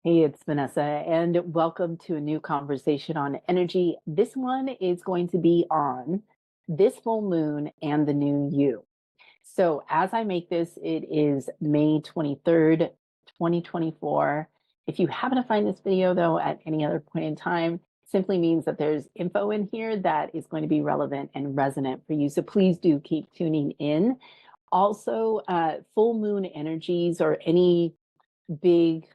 Hey, it's Vanessa, and welcome to a new conversation on energy. This one is going to be on this full moon and the new you. So, as I make this, it is May 23rd, 2024. If you happen to find this video, though, at any other point in time, simply means that there's info in here that is going to be relevant and resonant for you. So, please do keep tuning in. Also, full moon energies or any big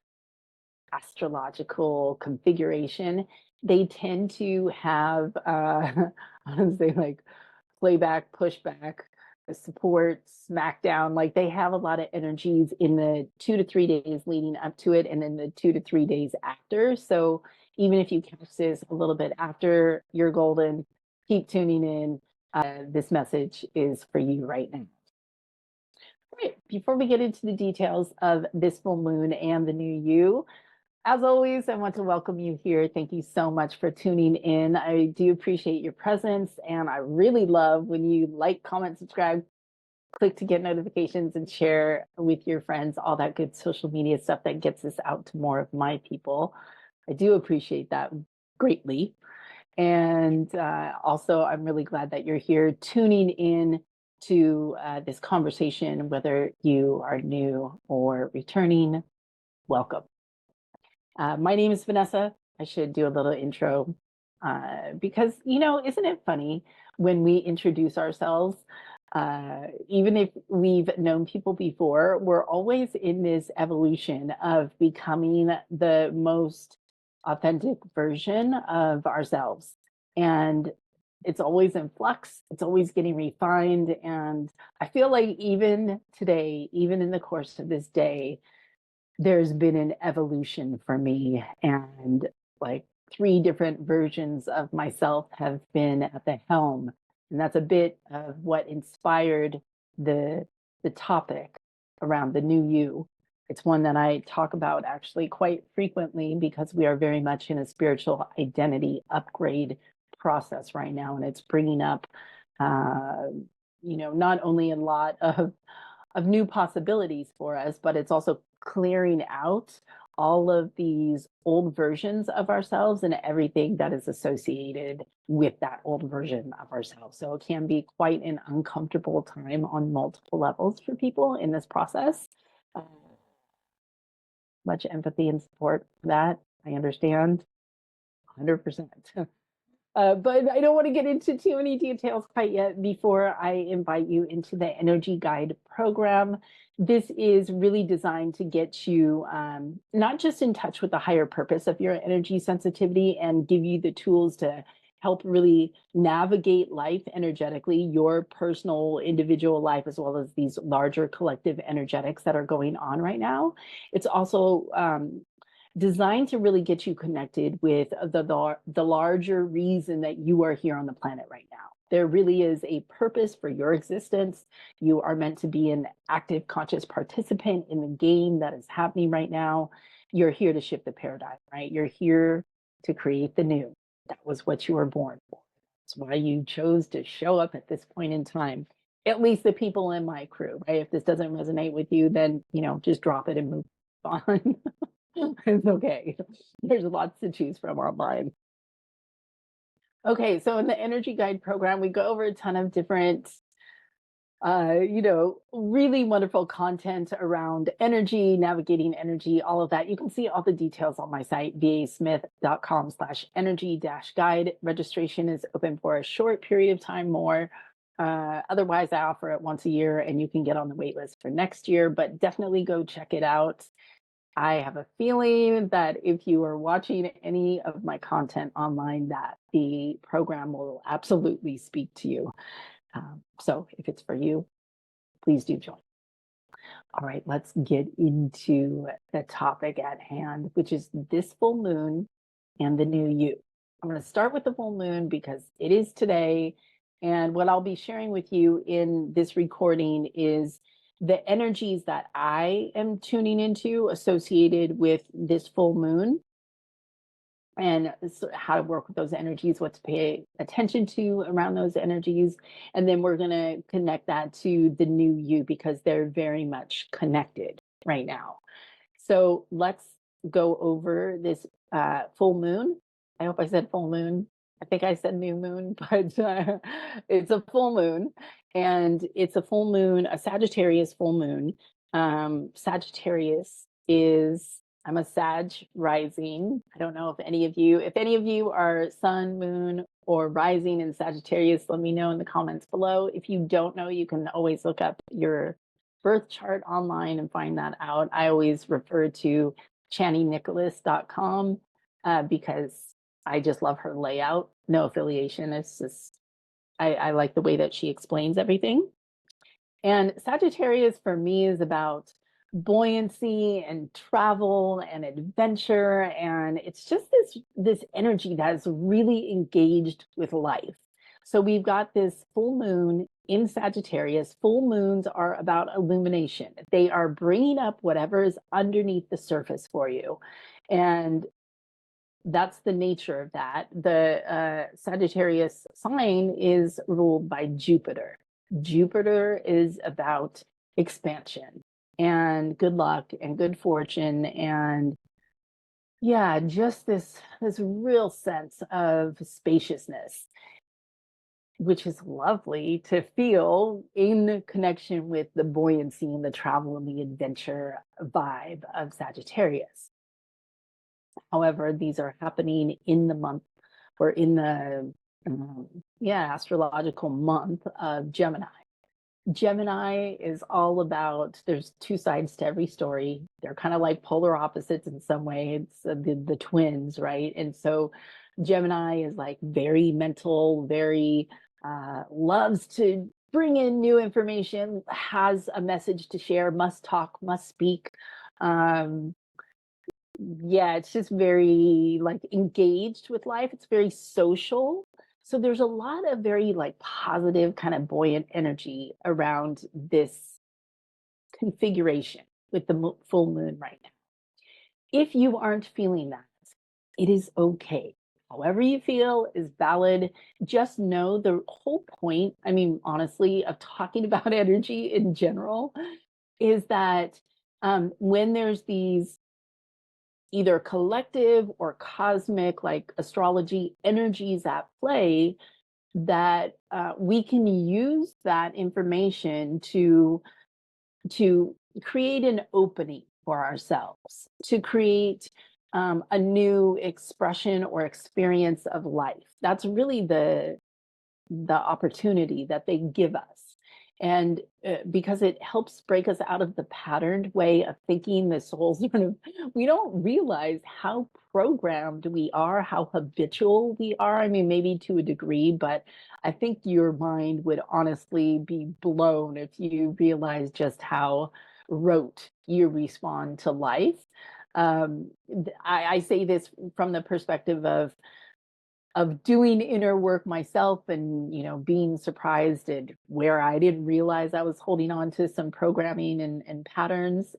astrological configuration, they tend to have I would say like playback, pushback, support, smackdown. Like they have a lot of energies in the 2 to 3 days leading up to it, and then the 2 to 3 days after. So even if you catch this a little bit after, you're golden. Keep tuning in. This message is for you right now. Right. Before we get into the details of this full moon and the new you, as always, I want to welcome you here. Thank you so much for tuning in. I do appreciate your presence, and I really love when you like, comment, subscribe, click to get notifications, and share with your friends, all that good social media stuff that gets us out to more of my people. I do appreciate that greatly. And also, I'm really glad that you're here tuning in to this conversation, whether you are new or returning. Welcome. My name is Vanessa. I should do a little intro because, isn't it funny when we introduce ourselves? Even if we've known people before, we're always in this evolution of becoming the most authentic version of ourselves. And it's always in flux, it's always getting refined. And I feel like even today, even in the course of this day, there's been an evolution for me, and like three different versions of myself have been at the helm, and that's a bit of what inspired the the topic around the new you. It's one that I talk about actually quite frequently because we are very much in a spiritual identity upgrade process right now, and it's bringing up uh, not only a lot of new possibilities for us, but it's also clearing out all of these old versions of ourselves and everything that is associated with that old version of ourselves. So it can be quite an uncomfortable time on multiple levels for people in this process. Uh, Much empathy and support for that. I understand 100%. But I don't want to get into too many details quite yet before I invite you into the Energy Guide program. This is really designed to get you not just in touch with the higher purpose of your energy sensitivity and give you the tools to help really navigate life energetically, your personal individual life, as well as these larger collective energetics that are going on right now. It's also designed to really get you connected with the larger reason that you are here on the planet right now. There really is a purpose for your existence. You are meant to be an active, conscious participant in the game that is happening right now. You're here to shift the paradigm, right? You're here to create the new. That was what you were born for. That's why you chose to show up at this point in time. At least the people in my crew, right? If this doesn't resonate with you, then, just drop it and move on. It's okay. There's lots to choose from online. Okay, so in the Energy Guide program, we go over a ton of different, really wonderful content around energy, navigating energy, all of that. You can see all the details on my site, vasmith.com/energy-guide. Registration is open for a short period of time more. Otherwise, I offer it once a year and you can get on the wait list for next year, but definitely go check it out. I have a feeling that if you are watching any of my content online, that the program will absolutely speak to you. So if it's for you, please do join. All right, let's get into the topic at hand, which is this full moon and the new you. I'm going to start with the full moon because it is today. And what I'll be sharing with you in this recording is the energies that I am tuning into associated with this full moon and how to work with those energies, what to pay attention to around those energies. And then we're going to connect that to the new you because they're very much connected right now. So let's go over this full moon. I hope I said full moon. I think I said new moon, but it's a full moon, and it's a full moon, a Sagittarius full moon. Sagittarius is I'm a Sag rising. I don't know if any of you are sun, moon, or rising in Sagittarius, let me know in the comments below. If you don't know, you can always look up your birth chart online and find that out. I always refer to channynicholas.com because I just love her layout. No affiliation. It's just, I like the way that she explains everything. And Sagittarius for me is about buoyancy and travel and adventure. And it's just this energy that's really engaged with life. So we've got this full moon in Sagittarius. Full moons are about illumination. They are bringing up whatever is underneath the surface for you. And that's the nature of that. The Sagittarius sign is ruled by Jupiter. Jupiter is about expansion and good luck and good fortune and yeah, just this real sense of spaciousness, which is lovely to feel in connection with the buoyancy and the travel and the adventure vibe of Sagittarius. However, these are happening in the month or in the astrological month of Gemini. Gemini is all about, there's two sides to every story. They're kind of like polar opposites in some way. It's the twins, right? And so Gemini is like very mental, very loves to bring in new information, has a message to share, must talk, must speak. Yeah, it's just very like engaged with life. It's very social. So there's a lot of very like positive kind of buoyant energy around this configuration with the full moon right now. If you aren't feeling that, it is okay. However you feel is valid. Just know the whole point, I mean, honestly, of talking about energy in general is that when there's these either collective or cosmic, like astrology energies at play, that we can use that information to create an opening for ourselves, to create a new expression or experience of life. That's really the opportunity that they give us. And because it helps break us out of the patterned way of thinking, the soul sort of, we don't realize how programmed we are, how habitual we are. I mean, maybe to a degree, but I think your mind would honestly be blown if you realize just how rote you respond to life. I say this from the perspective of doing inner work myself and being surprised at where I didn't realize I was holding on to some programming and patterns.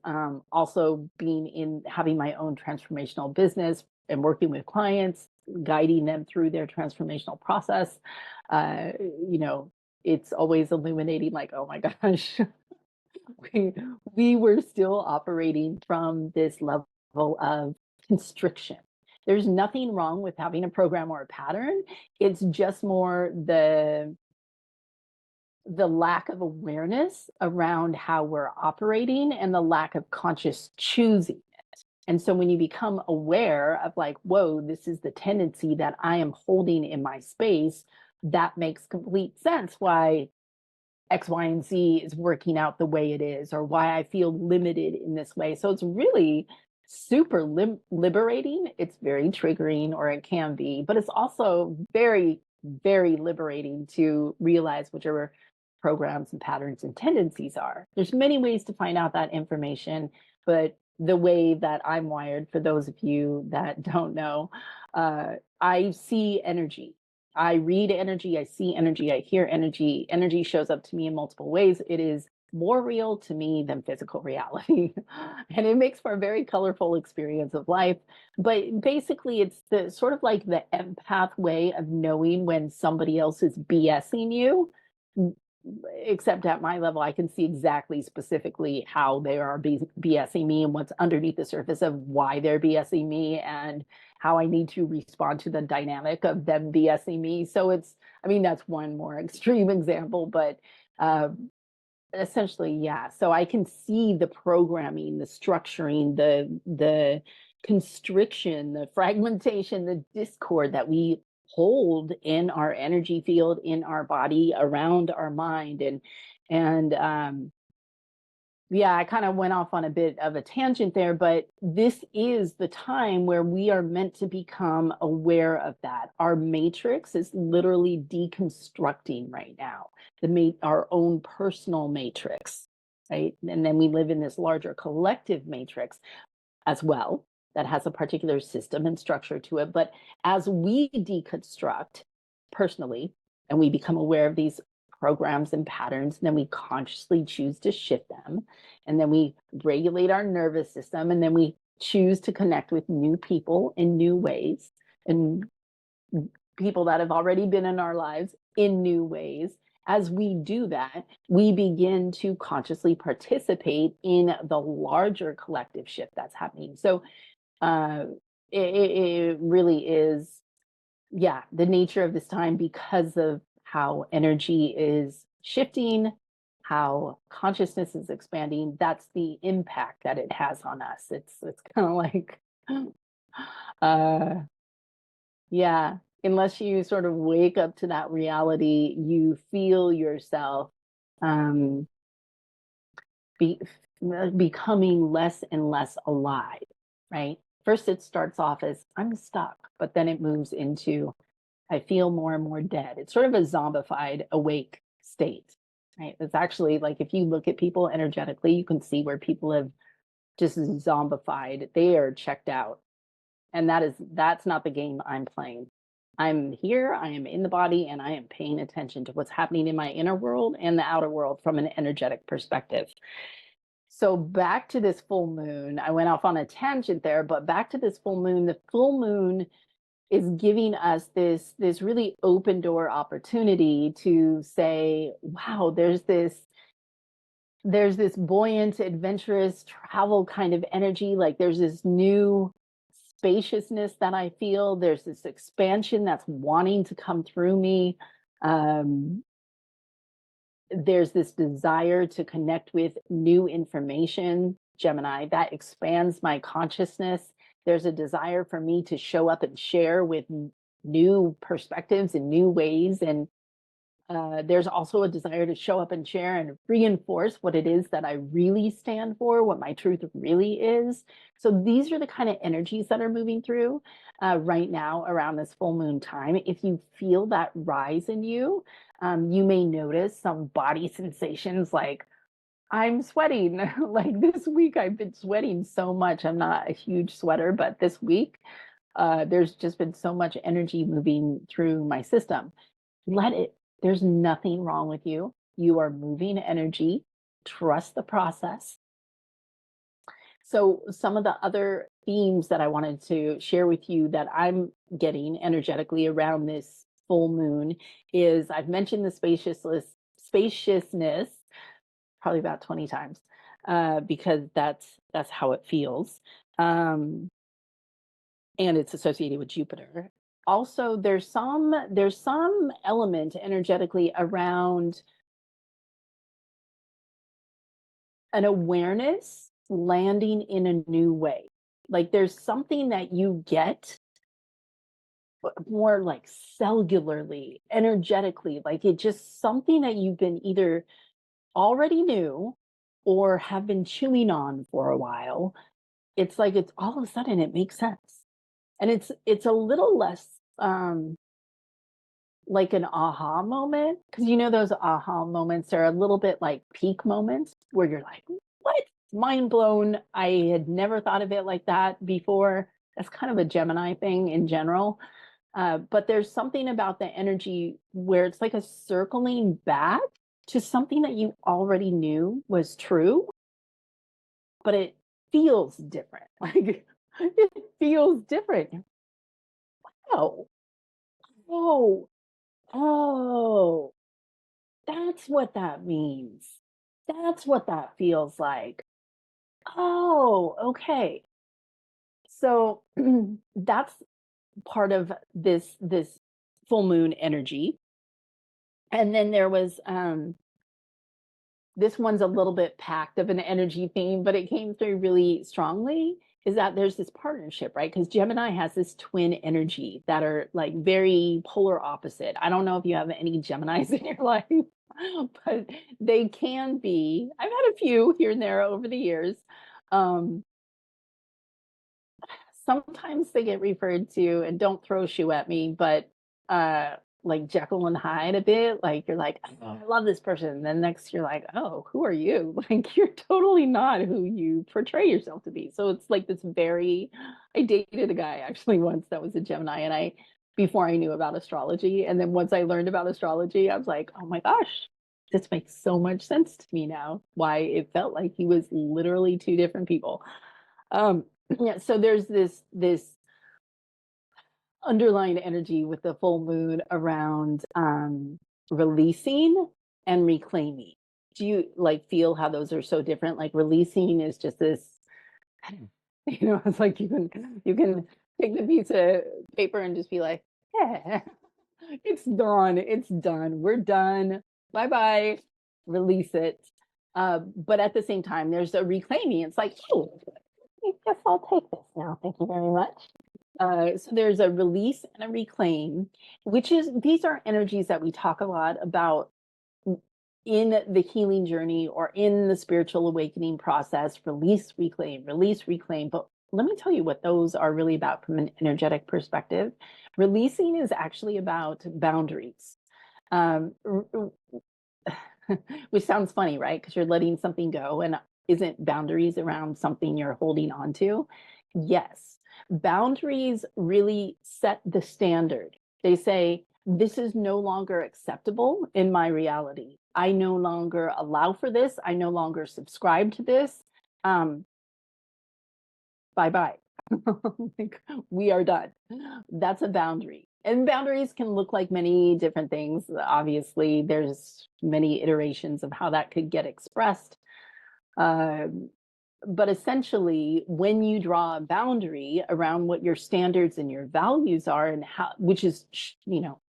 Also having my own transformational business and working with clients, guiding them through their transformational process. uh, it's always illuminating, like, oh my gosh, we, we were still operating from this level of constriction. There's nothing wrong with having a program or a pattern. It's just more the lack of awareness around how we're operating and the lack of conscious choosing it. And so when you become aware of like, whoa, this is the tendency that I am holding in my space, that makes complete sense why X, Y, and Z is working out the way it is, or why I feel limited in this way. So it's really super liberating. It's very triggering, or it can be, but it's also very, very liberating to realize whichever programs and patterns and tendencies are. There's many ways to find out that information, but the way that I'm wired, for those of you that don't know, I see energy. I read energy, I see energy, I hear energy. Energy shows up to me in multiple ways. It is more real to me than physical reality. And it makes for a very colorful experience of life. But basically, it's the sort of like the empath way of knowing when somebody else is BSing you. except at my level, I can see exactly specifically how they are BSing me and what's underneath the surface of why they're BSing me and how I need to respond to the dynamic of them BSing me. So it's, I mean, that's one more extreme example, but uh, essentially, yeah. So I can see the programming, the structuring, the constriction, the fragmentation, the discord that we hold in our energy field, in our body, around our mind, and yeah, I kind of went off on a bit of a tangent there, but this is the time where we are meant to become aware of that. Our matrix is literally deconstructing right now, our own personal matrix, right? And then we live in this larger collective matrix as well that has a particular system and structure to it. But as we deconstruct personally and we become aware of these programs and patterns, and then we consciously choose to shift them, and then we regulate our nervous system, and then we choose to connect with new people in new ways, and people that have already been in our lives in new ways. As we do that, we begin to consciously participate in the larger collective shift that's happening. So uh, it really is, yeah, the nature of this time because of how energy is shifting, how consciousness is expanding. That's the impact that it has on us. It's kind of like, uh, yeah, unless you sort of wake up to that reality, you feel yourself um, be, becoming less and less alive, right? First, it starts off as I'm stuck, but then it moves into I feel more and more dead. It's sort of a zombified awake state, right? It's actually like if you look at people energetically, you can see where people have just zombified. They are checked out. And that's not the game I'm playing. I'm here, I am in the body, and I am paying attention to what's happening in my inner world and the outer world from an energetic perspective. So back to this full moon, I went off on a tangent there, but back to this full moon, the full moon is giving us this really open door opportunity to say, wow, there's this buoyant, adventurous travel kind of energy. Like there's this new spaciousness that I feel. There's this expansion that's wanting to come through me. Um, there's this desire to connect with new information, Gemini, that expands my consciousness. There's a desire for me to show up and share with new perspectives in new ways. And there's also a desire to show up and share and reinforce what it is that I really stand for, what my truth really is. So these are the kind of energies that are moving through right now around this full moon time. If you feel that rise in you, you may notice some body sensations like I'm sweating. Like this week, I've been sweating so much. I'm not a huge sweater, but this week, there's just been so much energy moving through my system. Let it, there's nothing wrong with you. You are moving energy. Trust the process. So, some of the other themes that I wanted to share with you that I'm getting energetically around this full moon is I've mentioned the spaciousness probably about 20 times because that's how it feels. Um, and it's associated with Jupiter. Also, there's some element energetically around an awareness landing in a new way. Like there's something that you get more like cellularly, energetically, like it just something that you've been either already knew or have been chewing on for a while. It's like it's all of a sudden it makes sense. And it's a little less like an aha moment, because you know those aha moments are a little bit like peak moments where you're like, what? Mind blown. I had never thought of it like that before. That's kind of a Gemini thing in general. But there's something about the energy where it's like a circling back to something that you already knew was true, but it feels different. Like it feels different. Oh, oh, oh, That's what that means. That's what that feels like. Oh, okay. So that's part of this full moon energy. And then there was this one's a little bit packed of an energy theme, but it came through really strongly. Is that there's this partnership, right? Because Gemini has this twin energy that are like very polar opposite. I don't know if you have any Geminis in your life, but they can be. I've had a few here and there over the years. Um, Sometimes they get referred to, and don't throw a shoe at me, but uh like Jekyll and Hyde a bit. Like you're like, oh, I love this person. And then next you're like, oh, who are you? Like you're totally not who you portray yourself to be. So it's like this very, I dated a guy actually once that was a Gemini, and I before I knew about astrology. And then once I learned about astrology, I was like, oh my gosh, this makes so much sense to me now. Why it felt like he was literally two different people. Um, yeah, so there's this underlying energy with the full moon around releasing and reclaiming. Do you like feel how those are so different? Like releasing is just this, it's like you can take the piece of paper and just be like, yeah, it's done, it's done, we're done, bye bye, release it. But at the same time, there's a reclaiming. It's like, oh, I guess I'll take this now. Thank you very much. So there's a release and a reclaim, which is these are energies that we talk a lot about in the healing journey or in the spiritual awakening process. Release, reclaim, release, reclaim. But let me tell you what those are really about from an energetic perspective. Releasing is actually about boundaries. Um, which sounds funny, right? Because you're letting something go, and isn't boundaries around something you're holding on to? Yes. Boundaries really set the standard. They say, this is no longer acceptable in my reality. I no longer allow for this. I no longer subscribe to this. Um, bye bye. Like, we are done. That's a boundary. And boundaries can look like many different things. Obviously, there's many iterations of how that could get expressed. Um, but essentially, when you draw a boundary around what your standards and your values are, and how, which is,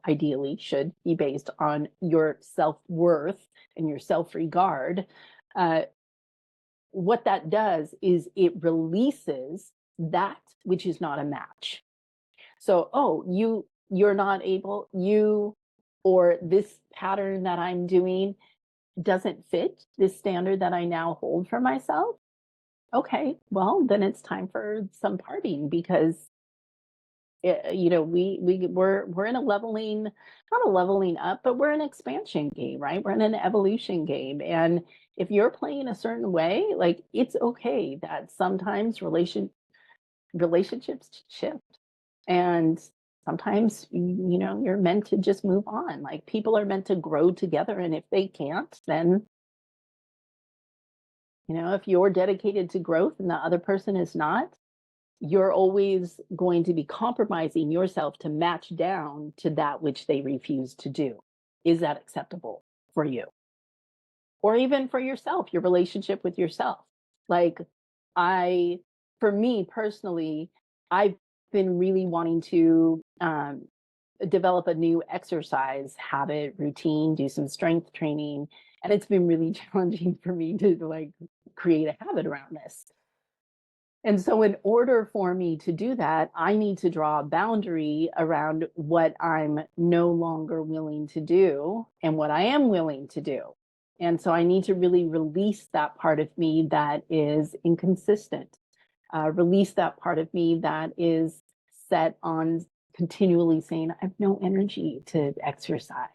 ideally should be based on your self-worth and your self-regard, uh, what that does is it releases that which is not a match. So, oh, you're not able, or this pattern that I'm doing doesn't fit this standard that I now hold for myself. Okay, well, then it's time for some parting, because we're in a leveling, not a leveling up, but we're in an expansion game, right? We're in an evolution game. And if you're playing a certain way, like it's okay that sometimes relationships shift. And sometimes, you're meant to just move on. Like people are meant to grow together. And if they can't, then, if you're dedicated to growth and the other person is not, you're always going to be compromising yourself to match down to that which they refuse to do. Is that acceptable for you? Or even for yourself, your relationship with yourself. Like, I, for me personally, I've been really wanting to develop a new exercise habit, routine, do some strength training. And it's been really challenging for me to like create a habit around this. And so, in order for me to do that, I need to draw a boundary around what I'm no longer willing to do and what I am willing to do. And so, I need to really release that part of me that is inconsistent, release that part of me that is set on continually saying, I have no energy to exercise.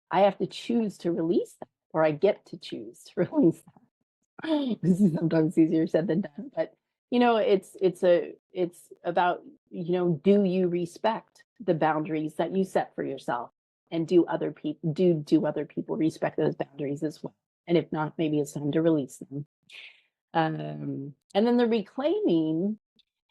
I have to choose to release that, or I get to choose to release that. This is sometimes easier said than done, but it's about, do you respect the boundaries that you set for yourself, and do other people respect those boundaries as well? And if not, maybe it's time to release them. And then the reclaiming,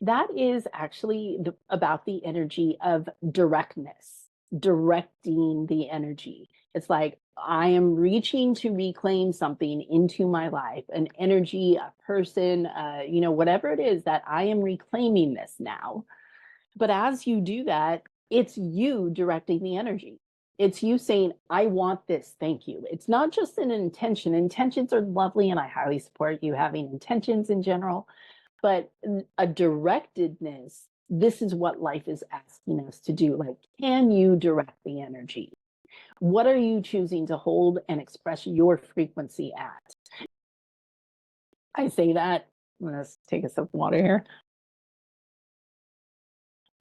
that is actually about the energy of directness, directing the energy. It's like, I am reaching to reclaim something into my life, an energy, a person, whatever it is that I am reclaiming this now. But as you do that, it's you directing the energy. It's you saying, I want this, thank you. It's not just an intention. Intentions are lovely, and I highly support you having intentions in general, but a directedness, this is what life is asking us to do. Like, can you direct the energy? What are you choosing to hold and express your frequency at? I say that, I'm going to take a sip of water here.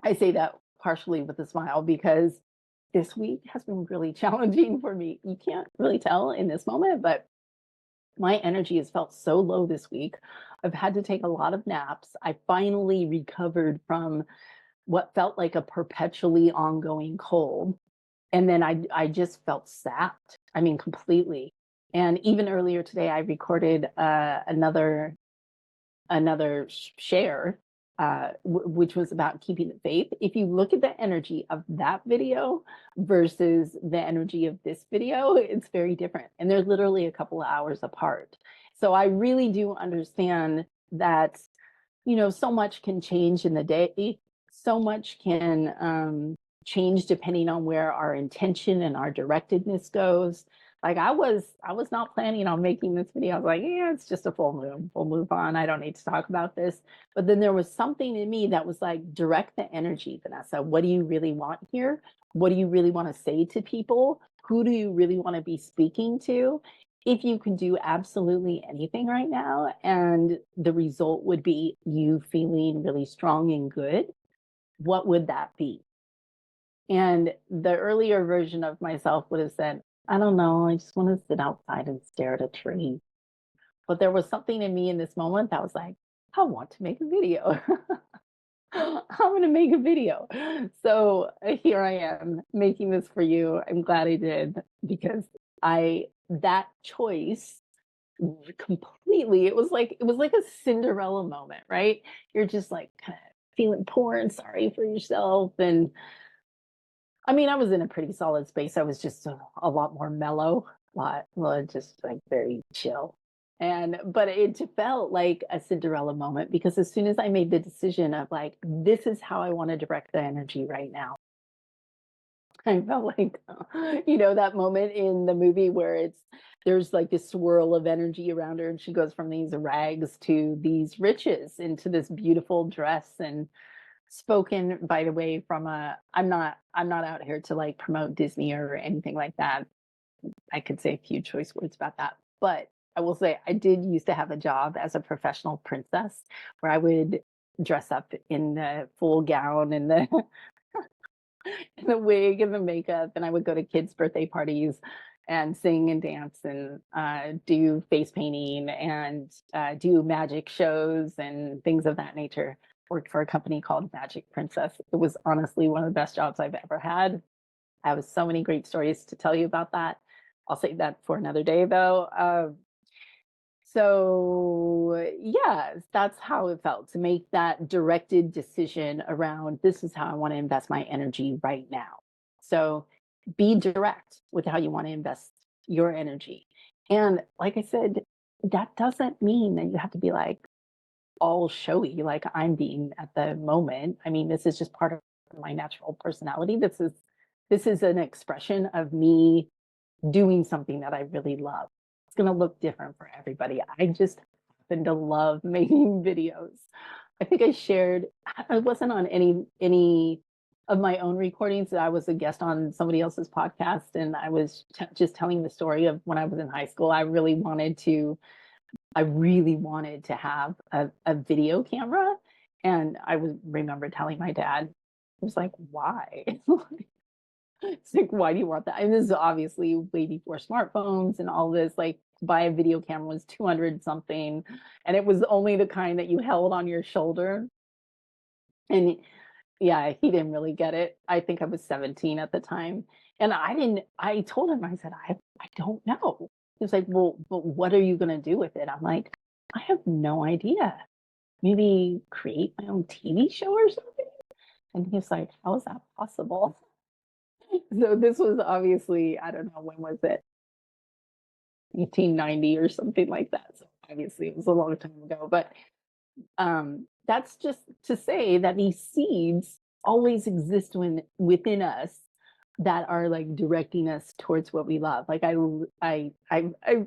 I say that partially with a smile because this week has been really challenging for me. You can't really tell in this moment, but my energy has felt so low this week. I've had to take a lot of naps. I finally recovered from what felt like a perpetually ongoing cold. And then I just felt sapped. I mean, completely. And even earlier today, I recorded another share, which was about keeping the faith. If you look at the energy of that video versus the energy of this video, it's very different. And they're literally a couple of hours apart. So I really do understand that, so much can change in the day. So much can change depending on where our intention and our directedness goes. Like I was not planning on making this video. I was like, yeah, it's just a full moon. We'll move on. I don't need to talk about this. But then there was something in me that was like, direct the energy, Vanessa. What do you really want here? What do you really want to say to people? Who do you really want to be speaking to? If you can do absolutely anything right now, and the result would be you feeling really strong and good, what would that be? And the earlier version of myself would have said, I don't know, I just want to sit outside and stare at a tree. But there was something in me in this moment that was like, I want to make a video. I'm going to make a video. So here I am making this for you. I'm glad I did, because that choice completely, it was like a Cinderella moment, right? You're just like kind of feeling poor and sorry for yourself. And I mean, I was in a pretty solid space. I was just a lot more mellow, well, just like very chill. But it felt like a Cinderella moment, because as soon as I made the decision of like, this is how I want to direct the energy right now, I felt like, that moment in the movie where there's like this swirl of energy around her, and she goes from these rags to these riches into this beautiful dress. And spoken, by the way, from I'm not out here to like promote Disney or anything like that. I could say a few choice words about that, but I will say I did used to have a job as a professional princess, where I would dress up in the full gown and the and the wig and the makeup, and I would go to kids' birthday parties and sing and dance and do face painting and do magic shows and things of that nature. Worked for a company called Magic Princess. It was honestly one of the best jobs I've ever had. I have so many great stories to tell you about that. I'll save that for another day, though. So, yeah, that's how it felt to make that directed decision around, this is how I want to invest my energy right now. So, be direct with how you want to invest your energy. And like I said, that doesn't mean that you have to be like all showy like I'm being at the moment. I mean, this is just part of my natural personality. This is an expression of me doing something that I really love. It's going to look different for everybody. I just happen to love making videos. I think I shared, I wasn't on any of my own recordings. I was a guest on somebody else's podcast, and I was just telling the story of when I was in high school. I really wanted to have a video camera. And remember telling my dad, I was like, why? It's like, why do you want that? And this is obviously way before smartphones and all this. Like, to buy a video camera was 200 something. And it was only the kind that you held on your shoulder. And yeah, he didn't really get it. I think I was 17 at the time. And I told him, I said, I don't know. He was like, well, but what are you going to do with it? I'm like, I have no idea. Maybe create my own TV show or something. And he's like, how is that possible? So this was obviously, I don't know, when was it? 1890 or something like that. So obviously it was a long time ago, but that's just to say that these seeds always exist within us that are like directing us towards what we love. Like I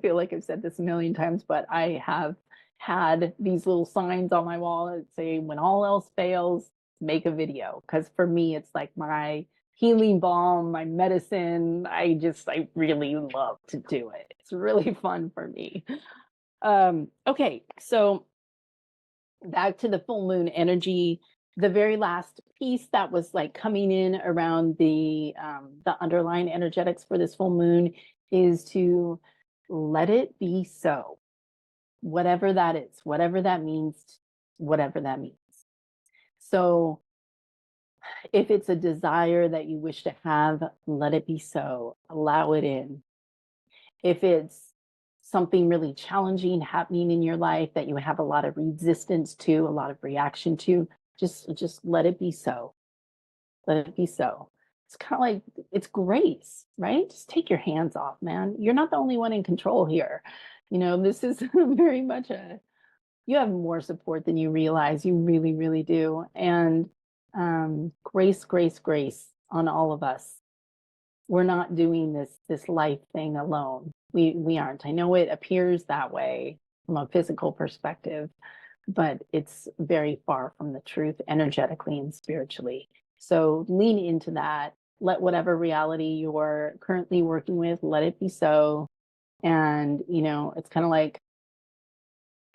feel like I've said this a million times, but I have had these little signs on my wall that say, when all else fails, make a video. Because for me, it's like my healing balm, my medicine. I really love to do it. It's really fun for me. Okay, so back to the full moon energy, the very last piece that was like coming in around the underlying energetics for this full moon is to let it be so, whatever that is, whatever that means, whatever that means. So if it's a desire that you wish to have, let it be so, allow it in. If it's something really challenging happening in your life that you have a lot of resistance to, a lot of reaction to, just let it be so. Let it be so. It's kind of like, it's grace, right? Just take your hands off, man. You're not the only one in control here. This is very much you have more support than you realize. You really, really do. And grace, grace, grace on all of us. We're not doing this life thing alone. We aren't. I know it appears that way from a physical perspective, but it's very far from the truth energetically and spiritually. So lean into that. Let whatever reality you're currently working with, let it be so. And it's kind of like,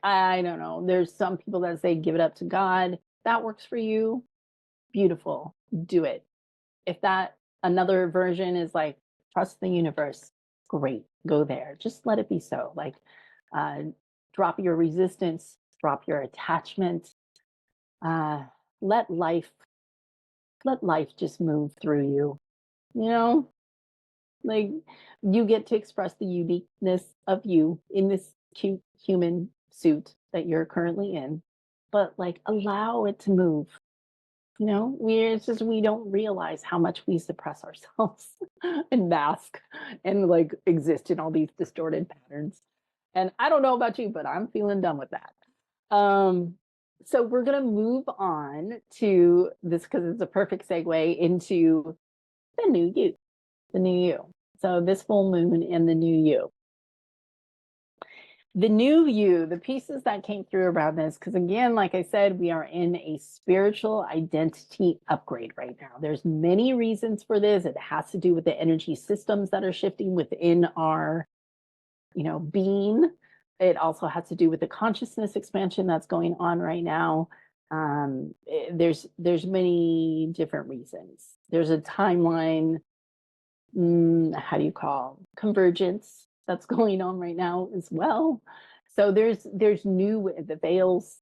I don't know, there's some people that say give it up to God. That works for you. Beautiful. Do it. If that another version is like trust the universe, great, go there. Just let it be so. Like uh, drop your resistance, drop your attachment. Uh, let life just move through you. You know, like you get to express the uniqueness of you in this cute human suit that you're currently in, but like allow it to move. It's just we don't realize how much we suppress ourselves and mask and like exist in all these distorted patterns. And I don't know about you, but I'm feeling done with that. Um, so we're gonna move on to this because it's a perfect segue into the new you, the new you. So this full moon and the new you. The new you, the pieces that came through around this, because again, like I said, we are in a spiritual identity upgrade right now. There's many reasons for this. It has to do with the energy systems that are shifting within our, being. It also has to do with the consciousness expansion that's going on right now. There's many different reasons. There's a timeline, how do you call convergence that's going on right now as well. So there's new, the veils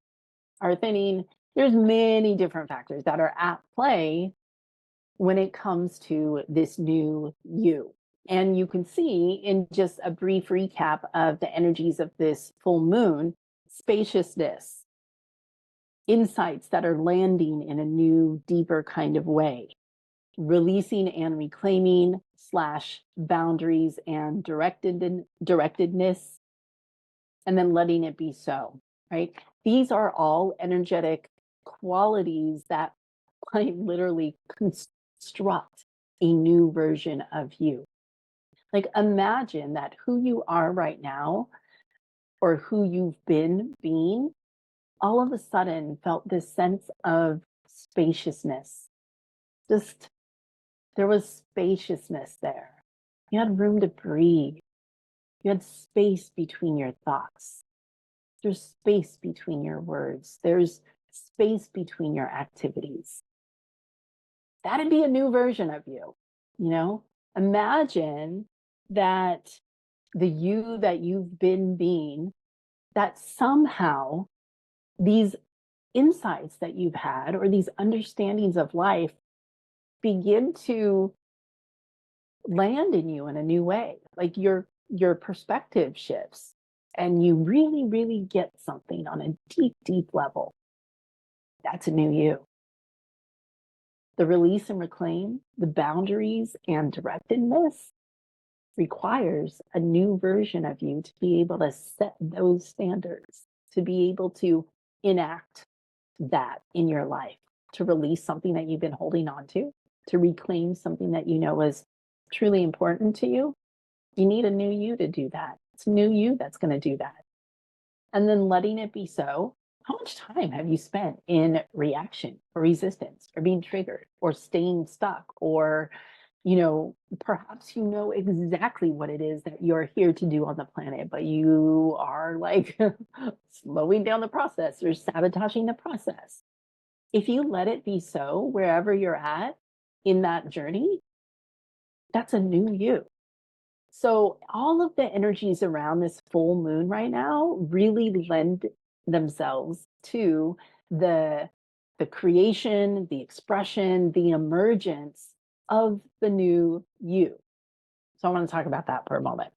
are thinning. There's many different factors that are at play when it comes to this new you. And you can see in just a brief recap of the energies of this full moon, spaciousness, insights that are landing in a new, deeper kind of way, releasing and reclaiming / boundaries and directedness, and then letting it be so, right? These are all energetic qualities that quite literally construct a new version of you. Like imagine that who you are right now or who you've been being all of a sudden felt this sense of spaciousness. Just there was spaciousness there. You had room to breathe. You had space between your thoughts. There's space between your words. There's space between your activities. That'd be a new version of you, Imagine that the you that you've been being, that somehow these insights that you've had or these understandings of life begin to land in you in a new way. Like your perspective shifts and you really, really get something on a deep, deep level. That's a new you. The release and reclaim, the boundaries and directedness, requires a new version of you to be able to set those standards, to be able to enact that in your life, to release something that you've been holding on to reclaim something that you know is truly important to you. You need a new you to do that. It's a new you that's going to do that. And then letting it be so. How much time have you spent in reaction or resistance or being triggered or staying stuck or, perhaps you know exactly what it is that you're here to do on the planet, but you are like slowing down the process or sabotaging the process. If you let it be so, wherever you're at in that journey, that's a new you. So all of the energies around this full moon right now really lend themselves to the the creation, the expression, the emergence of the new you. So I want to talk about that for a moment,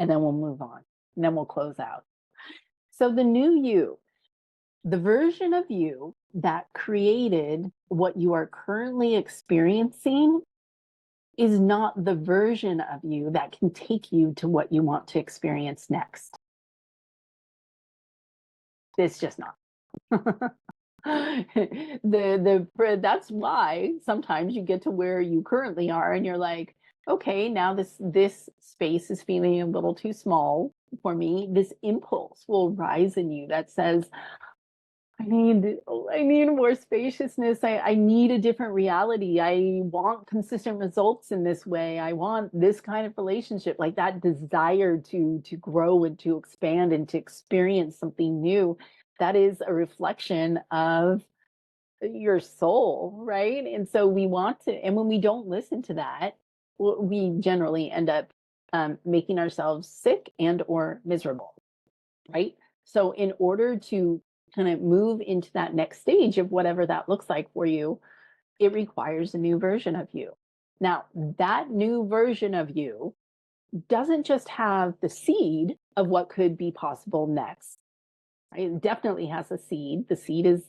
and then we'll move on, and then we'll close out. So the new you, the version of you that created what you are currently experiencing, is not the version of you that can take you to what you want to experience next. It's just not. That's why sometimes you get to where you currently are and you're like, okay, now this space is feeling a little too small for me. This impulse will rise in you that says, I need more spaciousness. I need a different reality. I want consistent results in this way. I want this kind of relationship, like that desire to grow and to expand and to experience something new. That is a reflection of your soul, right? And so we want to, and when we don't listen to that, we generally end up making ourselves sick and or miserable, right? So in order to kind of move into that next stage of whatever that looks like for you, it requires a new version of you. Now, that new version of you doesn't just have the seed of what could be possible next. Right? It definitely has a seed. The seed is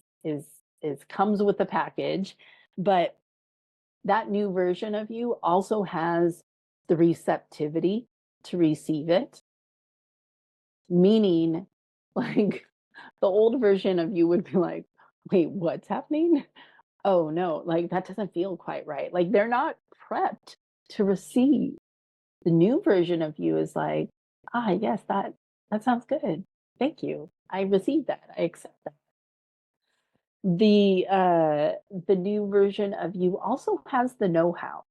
comes with the package, but that new version of you also has the receptivity to receive it, meaning like the old version of you would be like, wait, what's happening? Oh no, like that doesn't feel quite right. Like they're not prepped to receive. The new version of you is like, yes, that sounds good. Thank you. I received that. I accept that. The new version of you also has the know-how,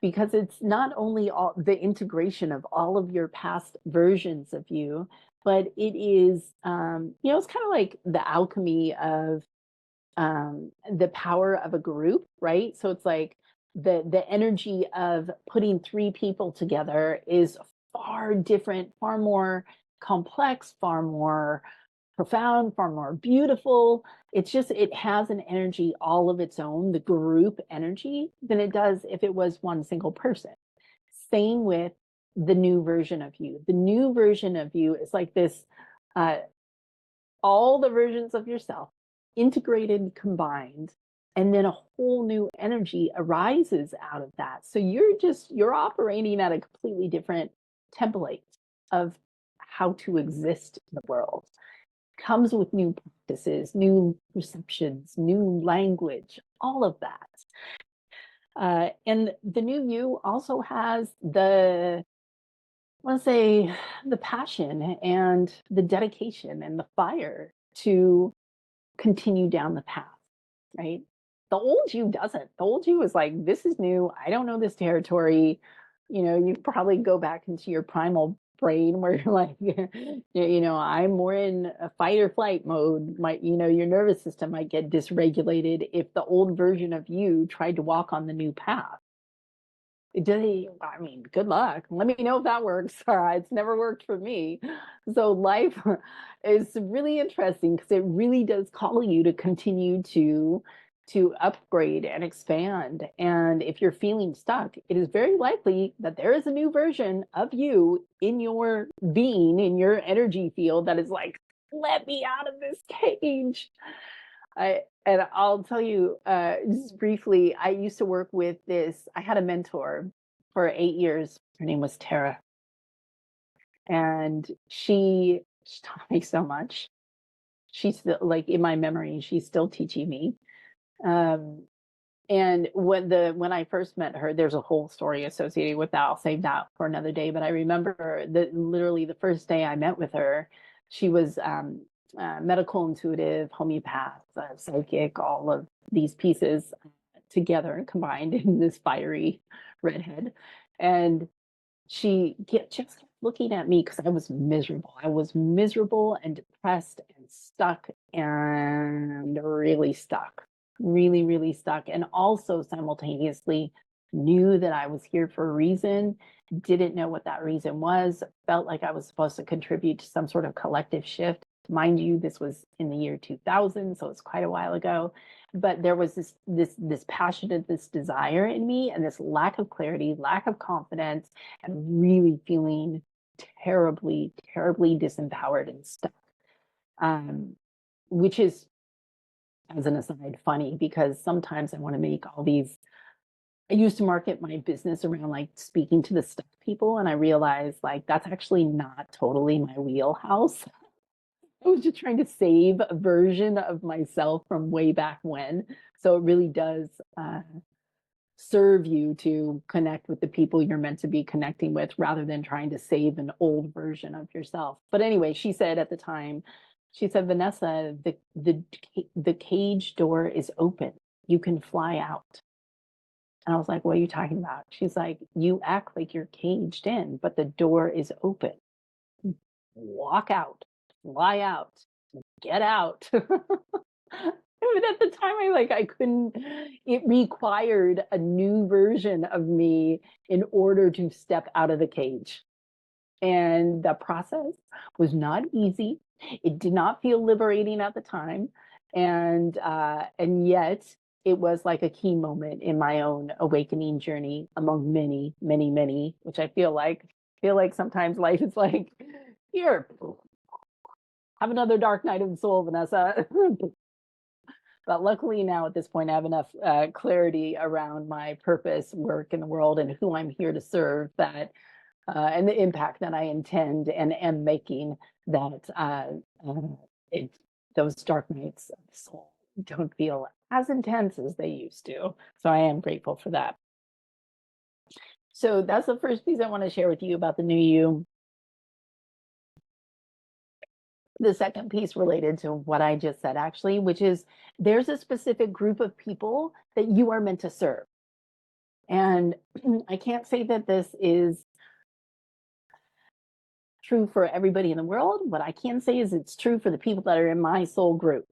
because it's not only all the integration of all of your past versions of you, but it is it's kind of like the alchemy of the power of a group, right? So it's like the energy of putting three people together is far different, far more complex, far more profound, far more beautiful. It's just, it has an energy all of its own, the group energy, than it does if it was one single person. Same with the new version of you. The new version of you is like this, all the versions of yourself integrated, combined, and then a whole new energy arises out of that. So you're operating at a completely different template of how to exist in the world. Comes with new practices, new perceptions, new language, all of that. And the new you also has I want to say, the passion and the dedication and the fire to continue down the path, right? The old you doesn't. The old you is like, this is new. I don't know this territory. You probably go back into your primal brain where you're like, I'm more in a fight or flight mode. Your nervous system might get dysregulated if the old version of you tried to walk on the new path. Good luck. Let me know if that works. It's never worked for me. So life is really interesting because it really does call you to continue to upgrade and expand. And if you're feeling stuck, it is very likely that there is a new version of you in your being, in your energy field that is like, let me out of this cage. And I'll tell you just briefly, I used to work with this. I had a mentor for 8 years. Her name was Tara, and she taught me so much. She's still like in my memory. She's still teaching me. Um, And when I first met her, there's a whole story associated with that. I'll save that for another day. But I remember that literally the first day I met with her, she was medical intuitive, homeopath, psychic, all of these pieces together and combined in this fiery redhead. And just kept looking at me because I was miserable. I was miserable and depressed and stuck and really stuck, really, really stuck. And also simultaneously knew that I was here for a reason, didn't know what that reason was, felt like I was supposed to contribute to some sort of collective shift. Mind you, this was in the year 2000, so it's quite a while ago. But there was this passion and this desire in me, and this lack of clarity, lack of confidence, and really feeling terribly, terribly disempowered and stuck. Um, which is, as an aside, funny because sometimes I want to make all these. I used to market my business around like speaking to the stuck people, and I realized like that's actually not totally my wheelhouse. I was just trying to save a version of myself from way back when. So it really does serve you to connect with the people you're meant to be connecting with rather than trying to save an old version of yourself. But anyway, she said at the time, she said, Vanessa, the cage door is open. You can fly out. And I was like, what are you talking about? She's like, you act like you're caged in, but the door is open. Walk out, fly out, get out. But at the time I couldn't, it required a new version of me in order to step out of the cage. And the process was not easy. It did not feel liberating at the time. And yet it was like a key moment in my own awakening journey among many, many, many, which I feel like sometimes life is like, here, have another dark night of the soul, Vanessa. But luckily now at this point, I have enough clarity around my purpose, work in the world, and who I'm here to serve, that and the impact that I intend and am making, that it, those dark nights of the soul don't feel as intense as they used to. So I am grateful for that. So that's the first piece I want to share with you about the new you. The second piece related to what I just said, actually, which is there's a specific group of people that you are meant to serve. And I can't say that this is true for everybody in the world. What I can say is it's true for the people that are in my soul group.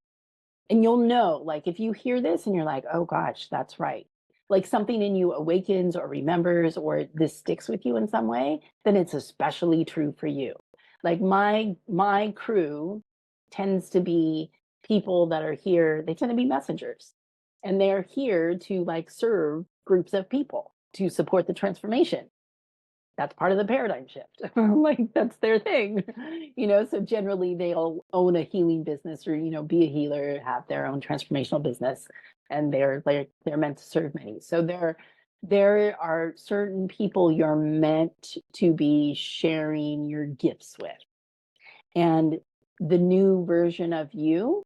And you'll know, like, if you hear this and you're like, oh gosh, that's right. Like something in you awakens or remembers, or this sticks with you in some way, then it's especially true for you. Like my crew tends to be people that are here, they tend to be messengers. And they're here to like serve groups of people to support the transformation. That's part of the paradigm shift. Like that's their thing, so generally they'll own a healing business, or be a healer, have their own transformational business, and they're meant to serve many. So there are certain people you're meant to be sharing your gifts with, and the new version of you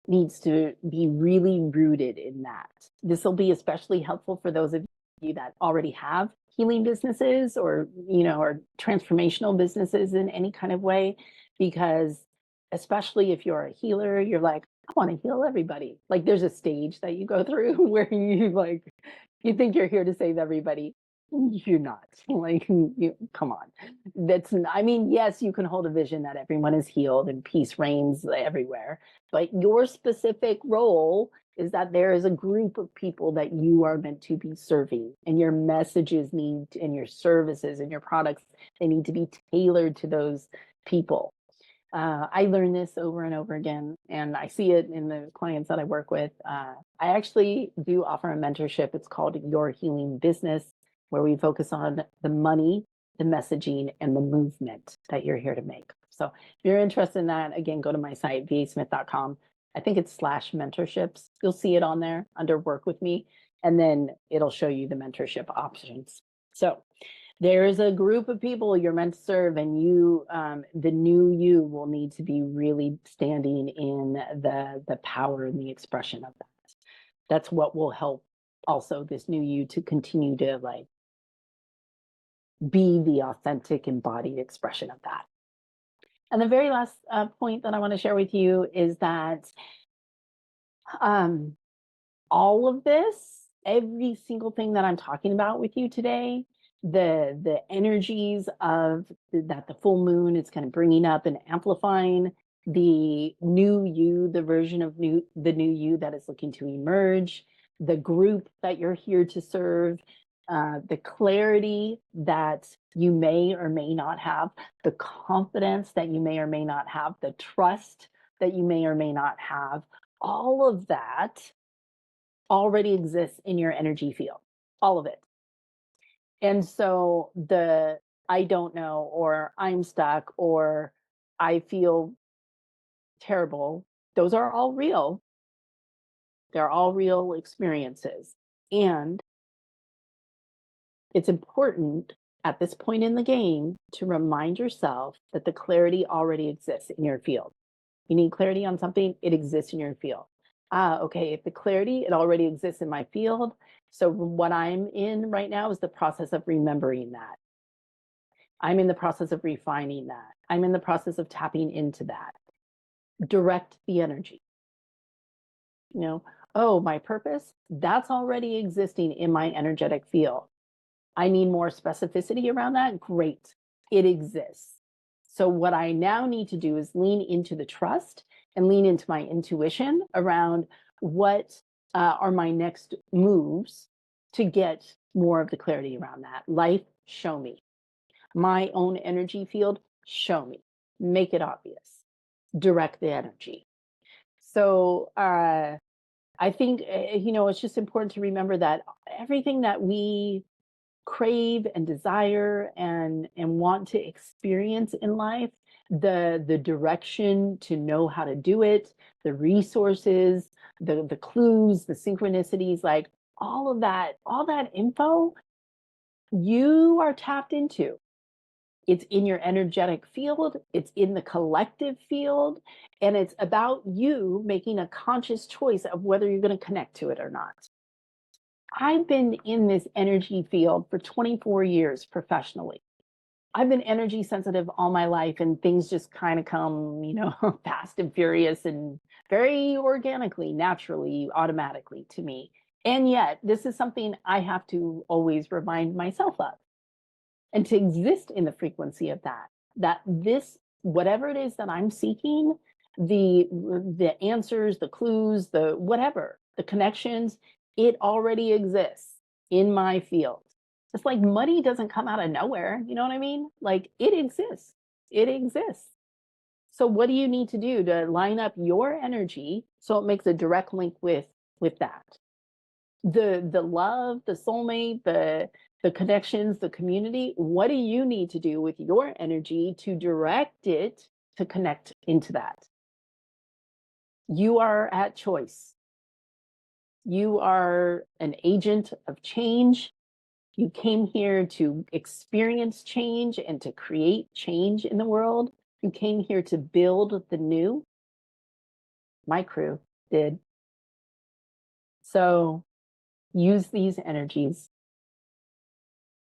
needs to be really rooted in that. This will be especially helpful for those of you that already have healing businesses, or or transformational businesses in any kind of way, because especially if you're a healer, you're like, I want to heal everybody. Like there's a stage that you go through where you think you're here to save everybody. You're not. Like, come on. I mean, yes, you can hold a vision that everyone is healed and peace reigns everywhere, but your specific role is that there is a group of people that you are meant to be serving, and your messages and your services and your products, they need to be tailored to those people. I learn this over and over again, and I see it in the clients that I work with. I actually do offer a mentorship. It's called Your Healing Business, where we focus on the money, the messaging, and the movement that you're here to make. So if you're interested in that, again, go to my site, vasmith.com. I think it's /mentorships. You'll see it on there under work with me, and then it'll show you the mentorship options. So there's a group of people you're meant to serve, and you, the new you, will need to be really standing in the power and the expression of that. That's what will help also this new you to continue to like be the authentic embodied expression of that. And the very last point that I want to share with you is that um, all of this, every single thing that I'm talking about with you today, the energies of that the full moon is kind of bringing up and amplifying the new you, the version of the new you that is looking to emerge, the group that you're here to serve, the clarity that you may or may not have, the confidence that you may or may not have, the trust that you may or may not have, all of that already exists in your energy field, all of it. And so the I don't know, or I'm stuck, or I feel terrible, those are all real. They're all real experiences. And it's important at this point in the game to remind yourself that the clarity already exists in your field. You need clarity on something, it exists in your field. Okay, if the clarity, it already exists in my field. So what I'm in right now is the process of remembering that. I'm in the process of refining that. I'm in the process of tapping into that. Direct the energy. You know, oh, my purpose, that's already existing in my energetic field. I need more specificity around that. Great, it exists. So what I now need to do is lean into the trust and lean into my intuition around what are my next moves to get more of the clarity around that. Life, show me. My own energy field, show me. Make it obvious. Direct the energy. So I think, it's just important to remember that everything that we crave and desire and want to experience in life, the direction to know how to do it, the resources, the clues, the synchronicities, like all that info you are tapped into. It's in your energetic field, it's in the collective field, and it's about you making a conscious choice of whether you're going to connect to it or not. I've been in this energy field for 24 years professionally. I've been energy sensitive all my life, and things just kind of come, fast and furious and very organically, naturally, automatically to me. And yet, this is something I have to always remind myself of, and to exist in the frequency of that this, whatever it is that I'm seeking, the answers, the clues, the whatever, the connections, it already exists in my field. It's like money doesn't come out of nowhere. You know what I mean? Like it exists. It exists. So what do you need to do to line up your energy so it makes a direct link with that? The love, the soulmate, the connections, the community, what do you need to do with your energy to direct it to connect into that? You are at choice. You are an agent of change. You came here to experience change and to create change in the world. You came here to build the new. My crew did. So use these energies.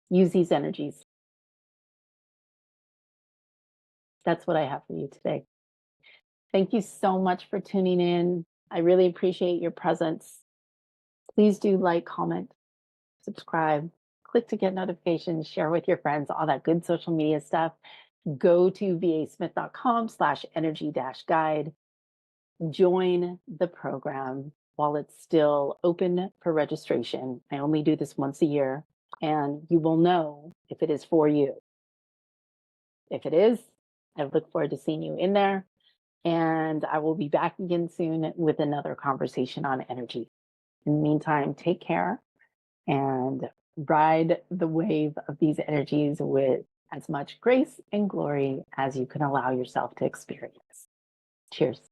Use these energies. That's what I have for you today. Thank you so much for tuning in. I really appreciate your presence. Please do like, comment, subscribe, click to get notifications, share with your friends, all that good social media stuff. Go to vasmith.com/energy-guide. Join the program while it's still open for registration. I only do this once a year, and you will know if it is for you. If it is, I look forward to seeing you in there. And I will be back again soon with another conversation on energy. In the meantime, take care and ride the wave of these energies with as much grace and glory as you can allow yourself to experience. Cheers.